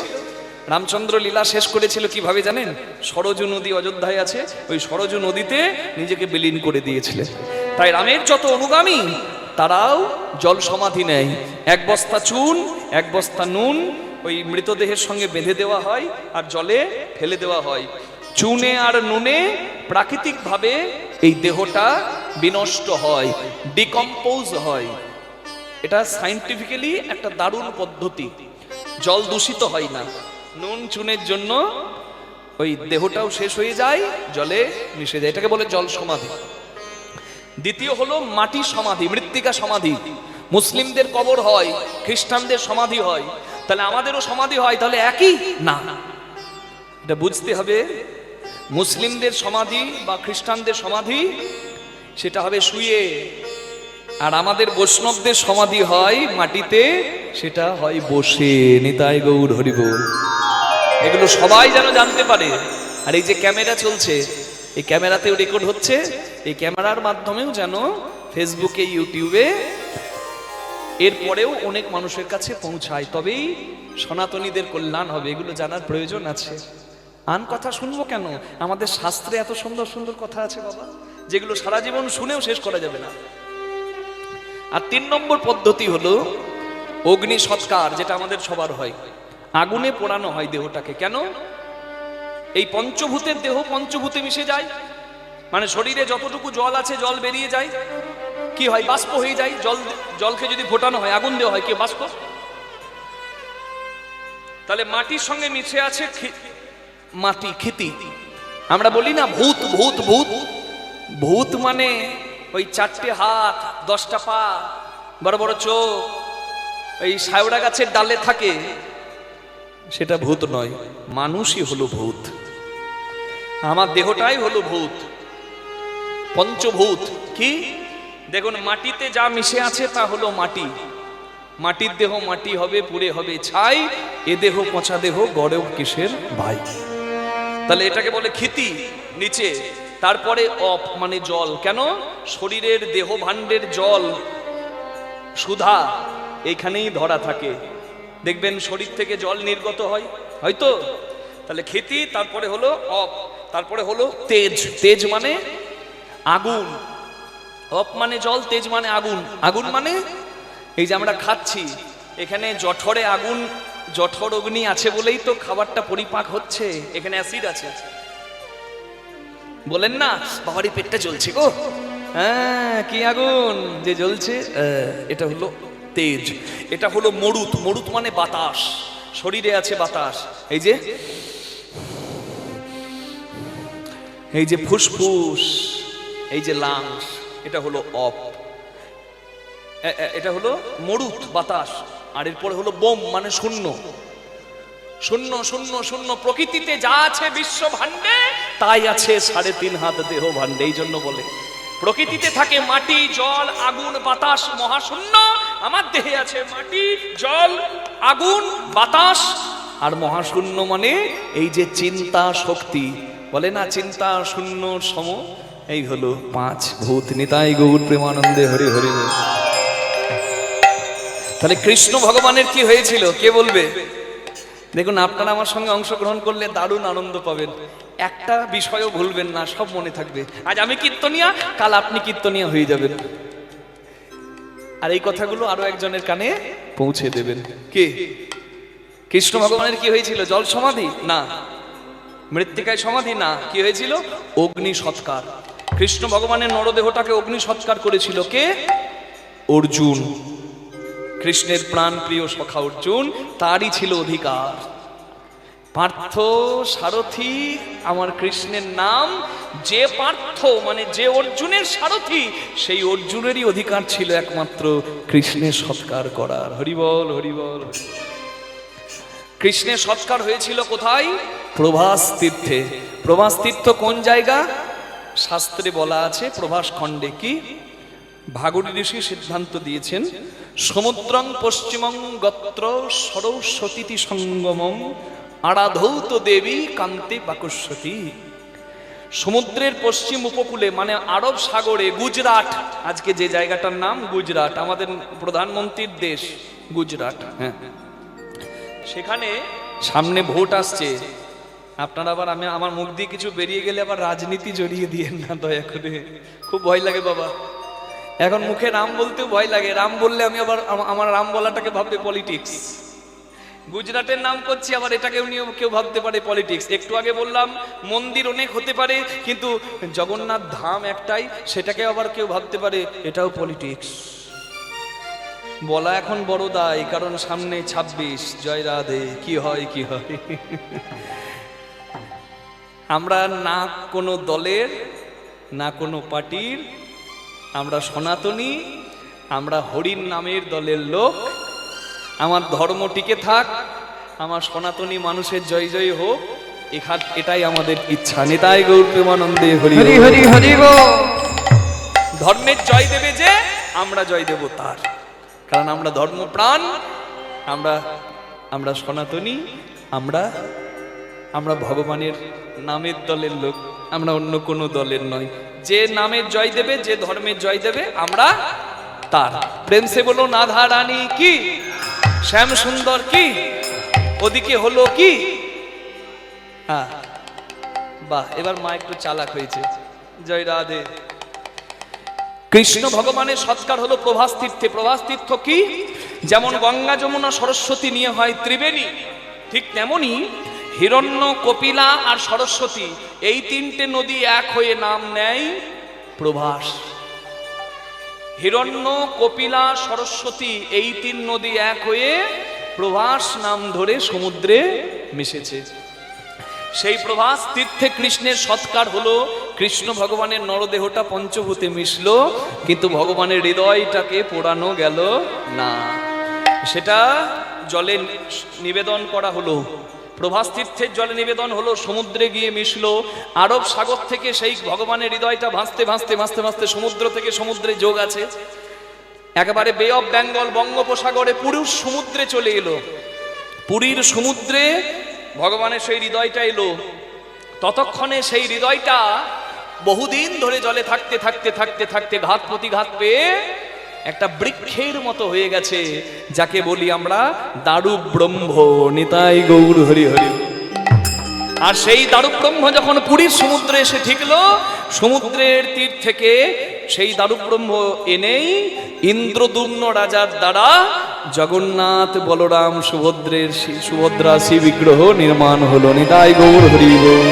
রামচন্দ্র লীলা শেষ করেছিল কিভাবে জানেন? সরজু নদী অযোধ্যায় আছে, ওই সরজু নদীতে নিজেকে বিলীন করে দিয়েছিলেন। তাই রামের যত অনুগামী তারাও জল সমাধি নেয়। 1 বস্তা চুন, 1 বস্তা নুন ওই মৃতদেহের সঙ্গে বেঁধে দেওয়া হয় আর জলে ফেলে দেওয়া হয়। চুনে আর নুনে প্রাকৃতিকভাবে এই দেহটা বিনষ্ট হয়, ডিকম্পোজ হয়। এটা সায়েন্টিফিক্যালি একটা দারুণ পদ্ধতি। জল দূষিত হয় না, নুন চুনের জন্য ওই দেহটাও শেষ হয়ে যায়, জলে মিশে যায়। এটাকে বলে জল সমাধি। দ্বিতীয় হলো মাটি সমাধি, মৃত্তিকা সমাধি। মুসলিমদের কবর হয়, খ্রিস্টানদের সমাধি হয়, তাহলে আমাদেরও সমাধি হয়, তাহলে একই না। এটা বুঝতে হবে। মুসলিমদের সমাধি বা খ্রিস্টানদের সমাধি সেটা হবে শুয়ে, আর আমাদের বৈষ্ণবদের সমাধি হয় মাটিতে, সেটা হয় বসে। নিতাই গৌর হরি বল। এগুলো সবাই যেন জানতে পারে। আর এই যে ক্যামেরা চলছে, এই ক্যামেরাতেও রেকর্ড হচ্ছে, এই ক্যামেরার মাধ্যমেও যেন ফেসবুকে, ইউটিউবে এরপরেও অনেক মানুষের কাছে পৌঁছায়, তবেই সনাতনীদের কল্যাণ হবে। এগুলো জানার প্রয়োজন আছে। আন কথা শুনবো কেন? আমাদের শাস্ত্রে এত সুন্দর সুন্দর কথা আছে বাবা, যেগুলো সারা জীবন শুনেও শেষ করা যাবে না। আর 3 নম্বর পদ্ধতি হলো অগ্নি সৎকার, যেটা আমাদের সবার হয়। আগুনে পোড়ানো হয় দেহটাকে। কেন? এই পঞ্চভূতের দেহ পঞ্চভূতে মিশে যায়, মানে শরীরে যতটুকু জল আছে জল বেরিয়ে যায়, কি হয়? বাষ্প হয়ে যায়। জলকে যদি ফোটানো হয়, আগুন দেওয়া হয়, কি বাষ্প? তাহলে মাটির সঙ্গে মিশে আছে মাটি, ক্ষিতি। আমরা বলি না ভূত ভূত ভূত। ভূত মানে ওই 4টে হাত, 10টা পা, বড় বড় চোখ, এই শায়ওড়া গাছের ডালে থাকে, সেটা ভূত নয়। মানুষই হলো ভূত। আমার দেহটাই হলো ভূত। পঞ্চভূত কি? দেখুন, মাটিতে যা মিশে আছে তা হলো মাটি। মাটির দেহ মাটি হবে, পুড়ে হবে ছাই। এ দেহ পচা দেহ, গড়েও কিসের ভাই? তাহলে এটাকে বলে ক্ষিতি, নিচে। তারপরে অপ মানে জল। কেন? শরীরের দেহ ভাণ্ডের জল, সুধা এইখানেই ধরা থাকে। দেখবেন শরীর থেকে জল নির্গত হয়, হয়তো। তাহলে ক্ষিতি, তারপরে হলো অপ, তারপরে হলো তেজ। তেজ মানে আগুন। অপ মানে জল, তেজ মানে আগুন। আগুন মানে এই যে আমরা খাচ্ছি, এখানে জঠরে আগুন, জঠর অগ্নি আছে বলেই তো খাবারটা পরিপাক হচ্ছে। এখানে অ্যাসিড আছে। বলেন না বাবারই পেটটা জ্বলছে গো, হ্যাঁ কি আগুন যে জ্বলছে, এটা হলো তেজ। এটা হলো মরুত। মরুত মানে বাতাস। শরীরে আছে বাতাস, এই যে ফুসফুস, এই যে লাংস, এটা হলো অপ। এটা হলো মরুত, বাতাস। আর এরপরে হলো বোম মানে শূন্য। শূন্য শূন্য শূন্য। প্রকৃতিতে যা আছে বিশ্ব ভাণ্ডে তাই আছে 3.5 হাত দেহ ভাণ্ডে। এই জন্য বলে প্রকৃতিতে থাকে মাটি, জল, আগুন, বাতাস, মহাশূন্য। আমার দেহে আছে মাটি, জল, আগুন, বাতাস আর মহাশূন্য, মানে এই যে চিন্তা শক্তি। বলে না চিন্তা শূন্য সম, এই হলো 5 ভূত। নিতাই গৌর প্রেমানন্দে হরি হরি। তাহলে কৃষ্ণ ভগবানের কি হয়েছিল কে বলবে? দেখুন, আপনারা আমার সঙ্গে অংশগ্রহণ করলে দারুণ আনন্দ পাবেন। একটা বিষয়ও ভুলবেন না, সব মনে থাকবে। আজ আমি কীর্তনিয়া, কাল আপনি কীর্তনিয়া হয়ে যাবেন। আর এই কথাগুলো আরো একজনের কানে পৌঁছে দেবেন। কে? কৃষ্ণ ভগবানের কি হয়েছিল? জল সমাধি না, মৃত্তিকায় সমাধি না, কি হয়েছিল? অগ্নি সৎকার। কৃষ্ণ ভগবানের নরদেহটাকে অগ্নি সৎকার করেছিল কে? অর্জুন। কৃষ্ণের প্রাণ প্রিয় সখা অর্জুন, তারই ছিল অধিকার। পার্থ সারথি আমার কৃষ্ণের নাম, যে পার্থ মানে যে অর্জুনের সারথি, সেই অর্জুনেরই অধিকার ছিল একমাত্র কৃষ্ণের সৎকার করার। হরিবল হরিবল। কৃষ্ণের সৎকার হয়েছিল কোথায়? প্রভাস তীর্থে। প্রভাস তীর্থ কোন জায়গা? শাস্ত্রে বলা আছে প্রভাস খণ্ডে। কি? ভাগবতী ঋষি সিদ্ধান্ত দিয়েছেন, সমুদ্রং পশ্চিমং গত্র সরস্বতী সঙ্গমম আরাধৌত দেবী কান্তে বাকুস্বতী। সমুদ্রের পশ্চিম উপকূলে মানে আরব সাগরে, গুজরাট, আজকে যে জায়গাটার নাম গুজরাট, আমাদের প্রধানমন্ত্রীর দেশ গুজরাট। হ্যাঁ, সেখানে সামনে ভোট আসছে। আপনারা আবার আমার মুখ দিয়ে কিছু বেরিয়ে গেলে আবার রাজনীতি জড়িয়ে দিয়েন না দয়া করে, খুব ভয় লাগে বাবা। এখন মুখে রাম বলতেও ভয় লাগে, রাম বললে আমি আবার আমার রাম বলাটাকে ভাববে পলিটিক্স। গুজরাটের নাম করছি, আবার এটাকেও নিয়ে কেউ ভাবতে পারে পলিটিক্স। একটু আগে বললাম মন্দির অনেক হতে পারে, কিন্তু জগন্নাথ ধাম একটাই, সেটাকে আবার কেউ ভাবতে পারে এটাও পলিটিক্স। বলা এখন বড় দায়, কারণ সামনে 26। জয় রাধে। কি হয় কি হয়। আমরা না কোনো দলের, না কোনো পার্টির, আমরা সনাতনী, আমরা হরির নামের দলের লোক। আমার ধর্ম টিকে থাক, আমার সনাতনী মানুষের জয় জয় হোক, এটাই আমাদের ইচ্ছা। নিতাই গৌর প্রেমানন্দে হরি হরি হরি হরি গো। ধর্মের জয় দেবে যে, আমরা জয় দেব তার, কারণ আমরা ধর্মপ্রাণ, আমরা সনাতনী, আমরা ভগবানের নামের দলের লোক, আমরা অন্য কোনো দলের নয়। যে নামের জয় দেবে, যে ধর্মের জয় দেবে, আমরা তার। প্রেম সে বলো রাধা রানী কি, শ্যাম সুন্দর কি, ওদিকে হলো কি। হ্যাঁ বাহ, এবার মা একটু চালাক হয়েছে। জয় রাধে। কৃষ্ণ ভগবানের সৎকার হলো প্রভাস তীর্থে। প্রভাস তীর্থ কি? যেমন গঙ্গা যমুনা সরস্বতী নিয়ে হয় ত্রিবেণী, ঠিক তেমনি হিরণ্য কপিলা আর সরস্বতী, এই তিনটে নদী এক হয়ে নাম নেয় প্রভাস। হিরণ্য কপিলা সরস্বতী এই তিন নদী এক হয়ে প্রভাস নাম ধরে সমুদ্রে মিশেছে। সেই প্রভাস তীর্থে কৃষ্ণের সৎকার হলো। কৃষ্ণ ভগবানের নরদেহটা পঞ্চভূতে মিশলো, কিন্তু ভগবানের হৃদয়টাকে পোড়ানো গেল না, সেটা জলে নিবেদন করা হলো। প্রভাস তীর্থের জলে নিবেদন হলো, সমুদ্রে গিয়ে মিশলো। আরব সাগর থেকে সেই ভগবানের হৃদয়টা ভাসতে ভাসতে ভাসতে ভাসতে সমুদ্র থেকে সমুদ্রে যোগ আছে, একেবারে বে অফ বেঙ্গল বঙ্গোপসাগরে পুরুষ সমুদ্রে চলে এলো। পুরীর সমুদ্রে ভগবানের সেই হৃদয়টা এলো। ততক্ষণে সেই হৃদয়টা বহুদিন ধরে জলে থাকতে থাকতে থাকতে থাকতে ঘাত প্রতিঘাত পেয়ে একটা বৃক্ষের মতো হয়ে গেছে, যাকে বলি আমরা দারু ব্রহ্ম। নিতাই গৌর হরি হরি। আর সেই দারু ব্রহ্ম যখন পুরীর সমুদ্রে এসে ঠিকলো, সমুদ্রের তীর থেকে সেই দারু ব্রহ্ম এনেই ইন্দ্রদুম্ন রাজার দ্বারা জগন্নাথ বলরাম সুভদ্রা শ্রী বিগ্রহ নির্মাণ হলো। নিতাই গৌর হরি গৌর।